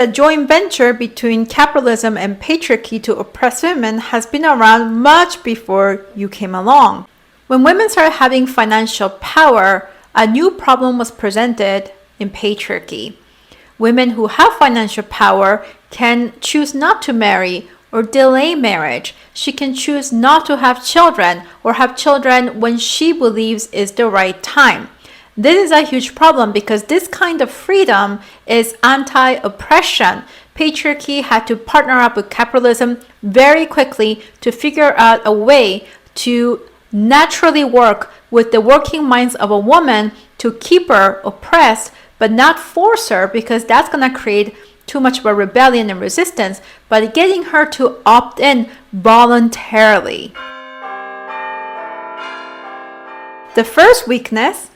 The joint venture between capitalism and patriarchy to oppress women has been around much before you came along. When women started having financial power, a new problem was presented in patriarchy. Women who have financial power can choose not to marry or delay marriage. She can choose not to have children or have children when she believes is the right time. This is a huge problem because this kind of freedom is anti-oppression. Patriarchy had to partner up with capitalism very quickly to figure out a way to naturally work with the working minds of a woman to keep her oppressed, but not force her, because that's going to create too much of a rebellion and resistance, but getting her to opt in voluntarily. The first weakness,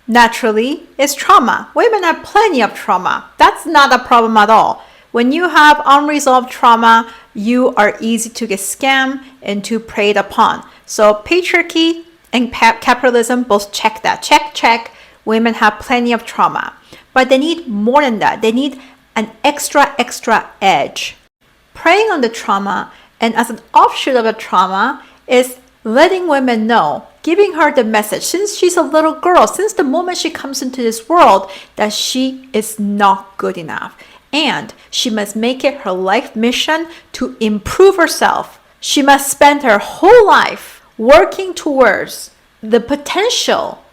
naturally, is trauma. Women have plenty of trauma. That's not a problem at all. When you have unresolved trauma, you are easy to get scammed and to preyed upon. So patriarchy and capitalism both check that. Check. Women have plenty of trauma. But they need more than that. They need an extra edge. Preying on the trauma, and as an offshoot of the trauma, is letting women know, giving her the message, since she's a little girl, since the moment she comes into this world, that she is not good enough. And she must make it her life mission to improve herself. She must spend her whole life working towards the potential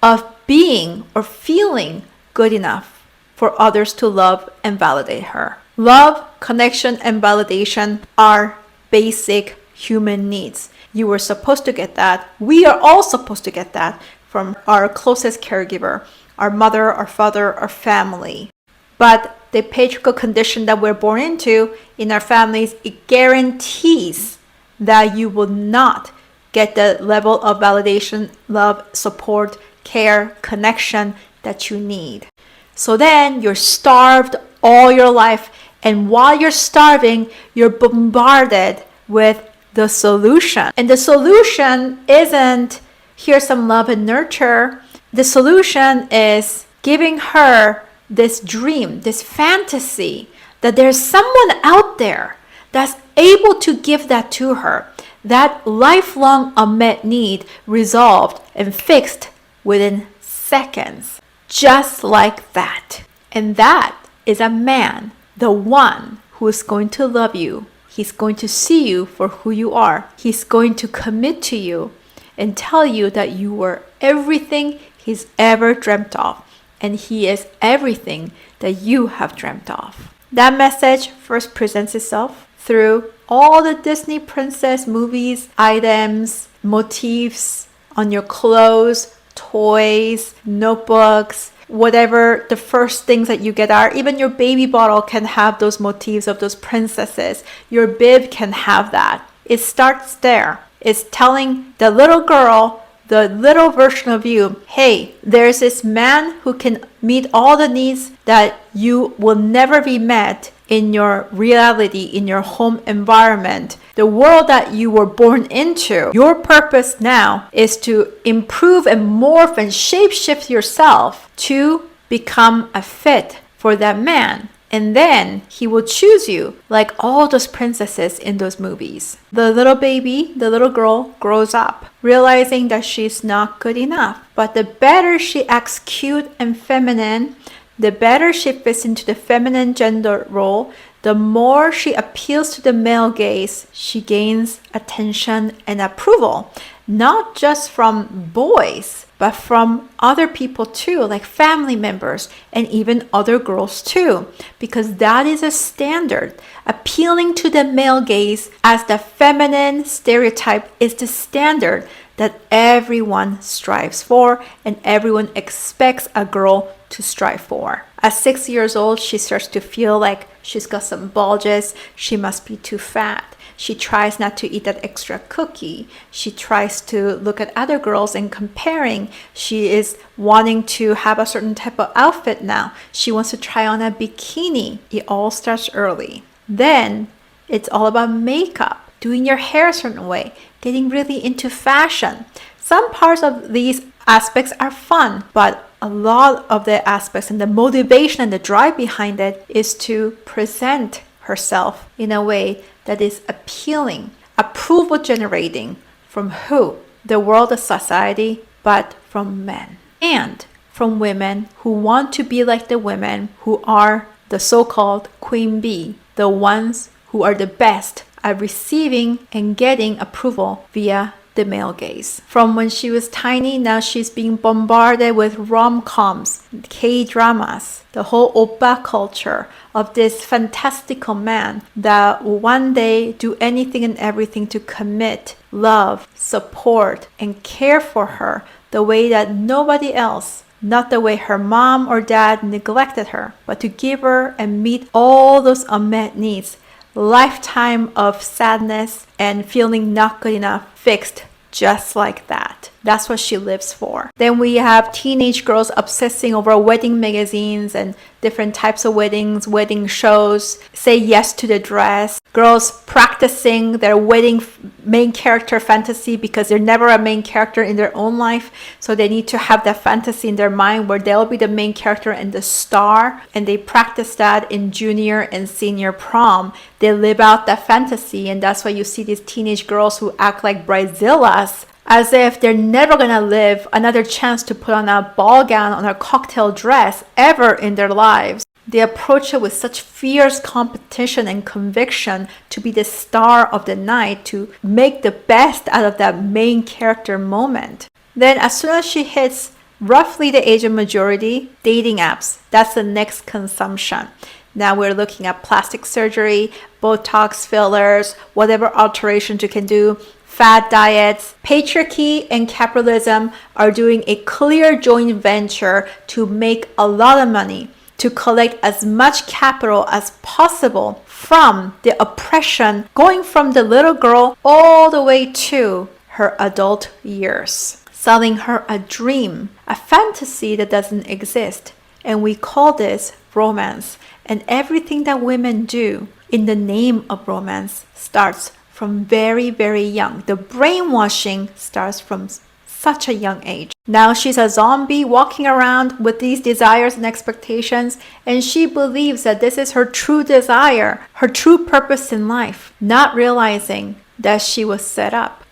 of being or feeling good enough for others to love and validate her. Love, connection, and validation are basic human needs. You were supposed to get that. We are all supposed to get that from our closest caregiver, our mother, our father, our family. But the patriarchal condition that we're born into in our families, it guarantees that you will not get the level of validation, love, support, care, connection that you need. So then you're starved all your life, and while you're starving, you're bombarded with the solution. And the solution isn't here's some love and nurture. The solution is giving her this dream, this fantasy that there's someone out there that's able to give that to her. That lifelong unmet need resolved and fixed within seconds. Just like that. And that is a man, the one who is going to love you. He's going to see you for who you are. He's going to commit to you and tell you that you were everything he's ever dreamt of. And he is everything that you have dreamt of. That message first presents itself through all the Disney princess movies, items, motifs on your clothes, toys, notebooks, whatever the first things that you get are. Even your baby bottle can have those motifs of those princesses. Your bib can have that. It starts there. It's telling the little girl, the little version of you, hey, there's this man who can meet all the needs that you will never be met in your reality, in your home environment, the world that you were born into. Your purpose now is to improve and morph and shapeshift yourself to become a fit for that man. And then he will choose you like all those princesses in those movies. The little baby, the little girl grows up, realizing that she's not good enough. But the better she acts cute and feminine, the better she fits into the feminine gender role, the more she appeals to the male gaze, she gains attention and approval. Not just from boys, but from other people too, like family members and even other girls too, because that is a standard. Appealing to the male gaze as the feminine stereotype is the standard that everyone strives for and everyone expects a girl to strive for. At 6 years old, she starts to feel like she's got some bulges, she must be too fat. She tries not to eat that extra cookie. She tries to look at other girls and comparing. She is wanting to have a certain type of outfit now. She wants to try on a bikini. It all starts early. Then it's all about makeup, doing your hair a certain way, getting really into fashion. Some parts of these aspects are fun, but a lot of the aspects and the motivation and the drive behind it is to present herself in a way that is appealing, approval generating from who? The world of society, but from men. And from women who want to be like the women who are the so-called queen bee, the ones who are the best at receiving and getting approval via the male gaze. From when she was tiny, now she's being bombarded with rom-coms, K-dramas, the whole oppa culture of this fantastical man that will one day do anything and everything to commit, love, support, and care for her the way that nobody else, not the way her mom or dad neglected her, but to give her and meet all those unmet needs. Lifetime of sadness and feeling not good enough fixed just like that. That's what she lives for. Then we have teenage girls obsessing over wedding magazines and different types of weddings, wedding shows, say yes to the dress. Girls practicing their wedding main character fantasy because they're never a main character in their own life. So they need to have that fantasy in their mind where they'll be the main character and the star. And they practice that in junior and senior prom. They live out that fantasy. And that's why you see these teenage girls who act like bridezillas, as if they're never gonna live another chance to put on a ball gown or a cocktail dress ever in their lives. They approach it with such fierce competition and conviction to be the star of the night, to make the best out of that main character moment. Then as soon as she hits roughly the age of majority, dating apps, that's the next consumption. Now we're looking at plastic surgery, Botox, fillers, whatever alterations you can do, fad diets. Patriarchy and capitalism are doing a clear joint venture to make a lot of money, to collect as much capital as possible from the oppression, going from the little girl all the way to her adult years, selling her a dream, a fantasy that doesn't exist. And we call this romance. And everything that women do in the name of romance starts from very, very young. The brainwashing starts from such a young age. Now she's a zombie walking around with these desires and expectations, and she believes that this is her true desire, her true purpose in life, not realizing that she was set up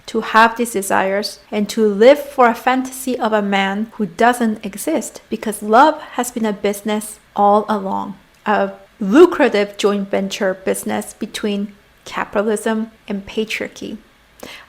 to have these desires and to live for a fantasy of a man who doesn't exist, because love has been a business all along, a lucrative joint venture business between capitalism and patriarchy.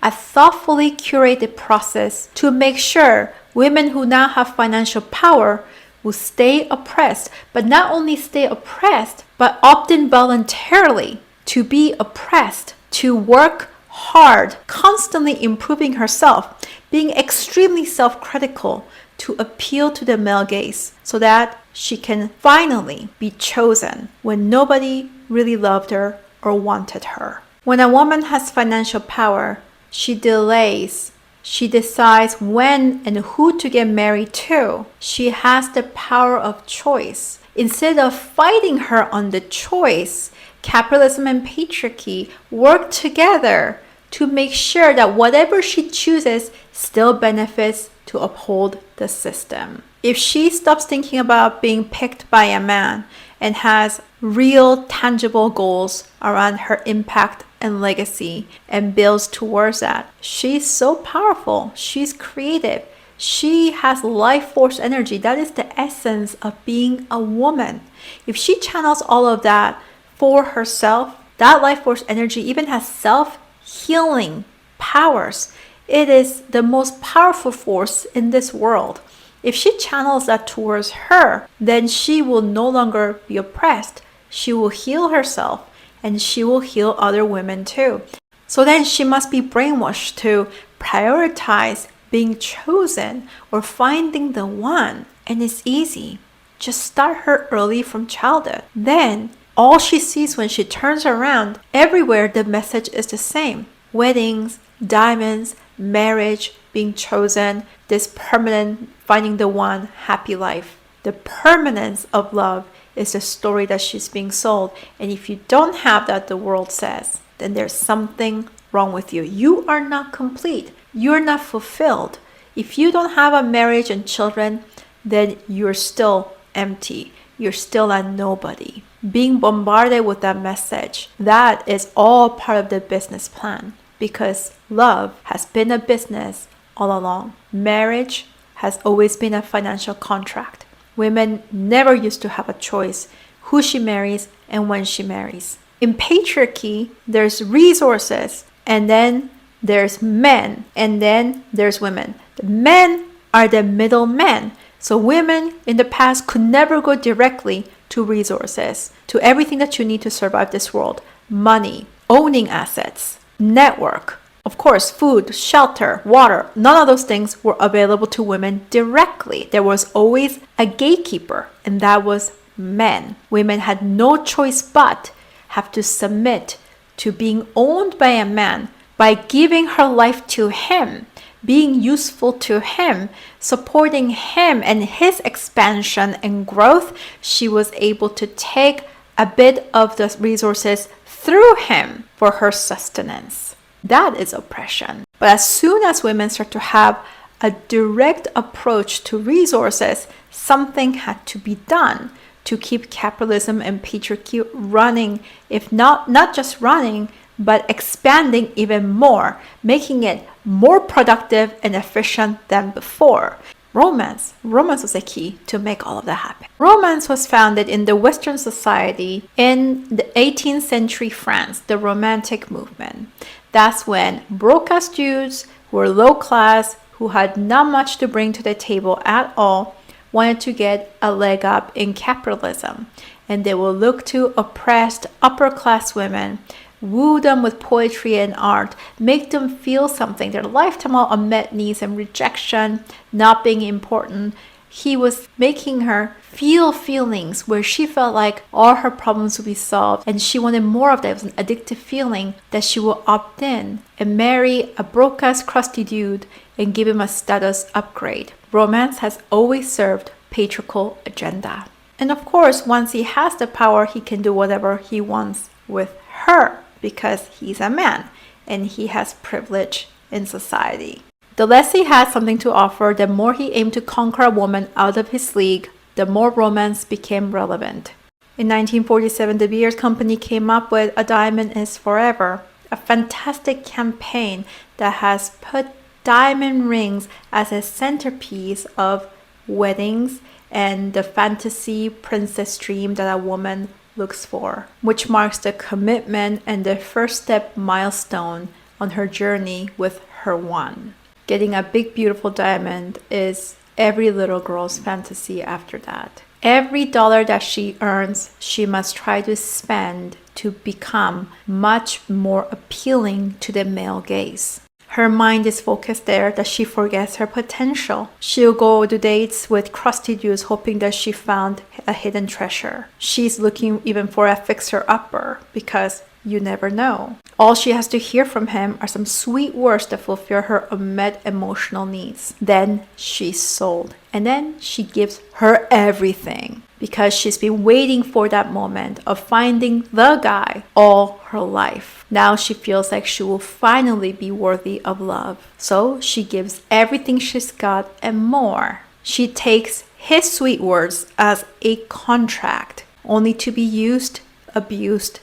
A thoughtfully curated process to make sure women who now have financial power will stay oppressed, but not only stay oppressed, but opt in voluntarily to be oppressed, to work hard, constantly improving herself, being extremely self-critical to appeal to the male gaze so that she can finally be chosen when nobody really loved her or wanted her. When a woman has financial power, she delays. She decides when and who to get married to. She has the power of choice. Instead of fighting her on the choice, capitalism and patriarchy work together to make sure that whatever she chooses still benefits to uphold the system. If she stops thinking about being picked by a man and has real tangible goals around her impact and legacy and builds towards that, she's so powerful. She's creative. She has life force energy. That is the essence of being a woman. If she channels all of that for herself, that life force energy even has self-healing powers. It is the most powerful force in this world. If she channels that towards her, then she will no longer be oppressed. She will heal herself and she will heal other women too. So then she must be brainwashed to prioritize being chosen or finding the one. And it's easy. Just start her early from childhood. Then all she sees when she turns around, everywhere the message is the same. Weddings, diamonds, marriage, being chosen, this permanent finding the one, happy life. The permanence of love is the story that she's being sold. And if you don't have that, the world says, then there's something wrong with you. You are not complete. You're not fulfilled. If you don't have a marriage and children, then you're still empty. You're still a nobody. Being bombarded with that message, that is all part of the business plan, because love has been a business all along. Marriage has always been a financial contract. Women never used to have a choice who she marries and when she marries. In patriarchy, there's resources, and then there's men, and then there's women. The men are the middlemen. So women in the past could never go directly to resources, to everything that you need to survive this world. Money, owning assets, network, of course, food, shelter, water. None of those things were available to women directly. There was always a gatekeeper, and that was men. Women had no choice but have to submit to being owned by a man by giving her life to him, being useful to him, supporting him and his expansion and growth. She was able to take a bit of the resources through him for her sustenance. That is oppression. But as soon as women start to have a direct approach to resources, something had to be done to keep capitalism and patriarchy running, if not just running, but expanding even more, making it more productive and efficient than before. Romance was a key to make all of that happen. Romance was founded in the Western society in the 18th century France, the Romantic movement. That's when broke-ass dudes who were low class, who had not much to bring to the table at all, wanted to get a leg up in capitalism. And they will look to oppressed upper-class women, woo them with poetry and art, make them feel something, their lifetime of unmet needs and rejection, not being important. He was making her feel feelings where she felt like all her problems would be solved, and she wanted more of that. It was an addictive feeling that she will opt in and marry a broke-ass crusty dude and give him a status upgrade. Romance has always served patriarchal agenda. And of course, once he has the power, he can do whatever he wants with her because he's a man and he has privilege in society. The less he had something to offer, the more he aimed to conquer a woman out of his league, the more romance became relevant. In 1947, the Beers Company came up with A Diamond is Forever, a fantastic campaign that has put diamond rings as a centerpiece of weddings and the fantasy princess dream that a woman looks for, which marks the commitment and the first step milestone on her journey with her one. Getting a big, beautiful diamond is every little girl's fantasy after that. Every dollar that she earns, she must try to spend to become much more appealing to the male gaze. Her mind is focused there that she forgets her potential. She'll go to dates with crusty dudes hoping that she found a hidden treasure. She's looking even for a fixer-upper because you never know. All she has to hear from him are some sweet words that fulfill her unmet emotional needs. Then she's sold. And then she gives her everything because she's been waiting for that moment of finding the guy all her life. Now she feels like she will finally be worthy of love. So she gives everything she's got and more. She takes his sweet words as a contract, only to be used, abused,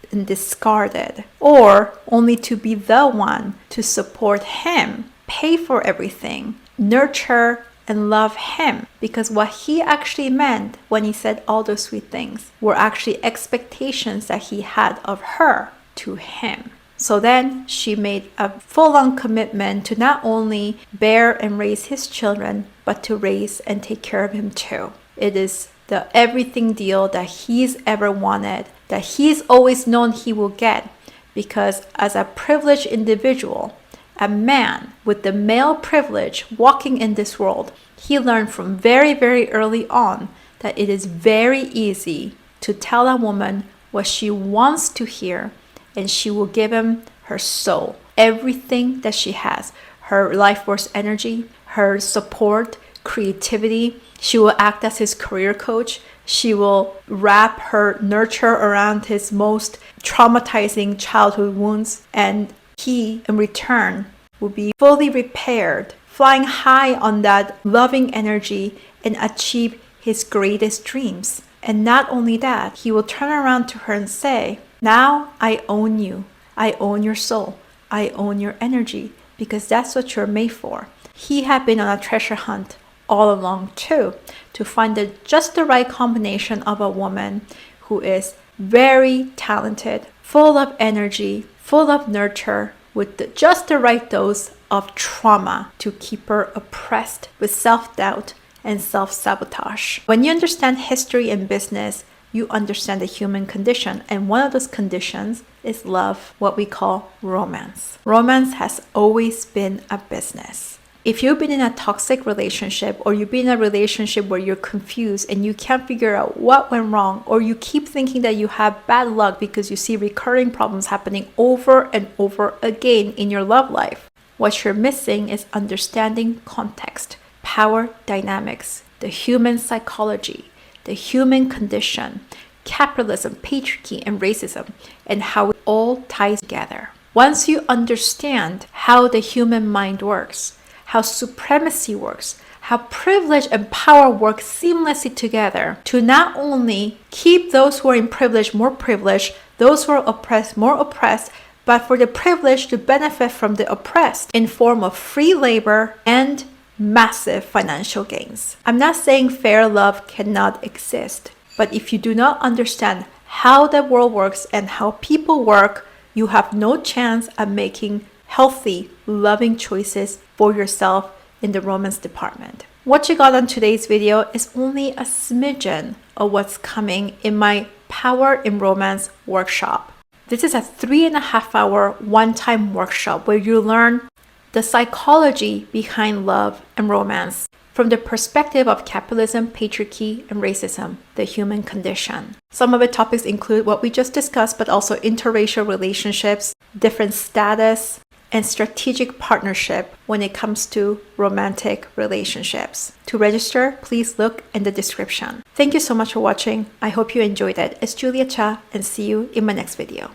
and discarded, or only to be the one to support him, pay for everything, nurture and love him, because what he actually meant when he said all those sweet things were actually expectations that he had of her to him. So then she made a full-on commitment to not only bear and raise his children, but to raise and take care of him too. It is the everything deal that he's ever wanted, that he's always known he will get, because as a privileged individual, a man with the male privilege walking in this world, he learned from very, very early on that it is very easy to tell a woman what she wants to hear, and she will give him her soul, everything that she has, her life force energy, her support, creativity. She will act as his career coach. She will wrap her nurture around his most traumatizing childhood wounds, and he, in return, will be fully repaired, flying high on that loving energy and achieve his greatest dreams. And not only that, he will turn around to her and say, now I own you. I own your soul. I own your energy, because that's what you're made for. He had been on a treasure hunt all along too, to find just the right combination of a woman who is very talented, full of energy, full of nurture, with just the right dose of trauma to keep her oppressed with self-doubt and self-sabotage. When you understand history and business, you understand the human condition. And one of those conditions is love, what we call romance. Romance has always been a business. If you've been in a toxic relationship, or you've been in a relationship where you're confused and you can't figure out what went wrong, or you keep thinking that you have bad luck because you see recurring problems happening over and over again in your love life, what you're missing is understanding context, power dynamics, the human psychology, the human condition, capitalism, patriarchy, and racism, and how it all ties together. Once you understand how the human mind works, how supremacy works, how privilege and power work seamlessly together to not only keep those who are in privilege more privileged, those who are oppressed more oppressed, but for the privileged to benefit from the oppressed in form of free labor and massive financial gains. I'm not saying fair love cannot exist, but if you do not understand how the world works and how people work, you have no chance at making healthy, loving choices for yourself in the romance department. What you got on today's video is only a smidgen of what's coming in my Power in Romance workshop. This is a 3.5-hour one-time workshop where you learn the psychology behind love and romance from the perspective of capitalism, patriarchy, and racism, the human condition. Some of the topics include what we just discussed, but also interracial relationships, different status, and strategic partnership when it comes to romantic relationships. To register, please look in the description. Thank you so much for watching. I hope you enjoyed it. It's Julia Cha, and see you in my next video.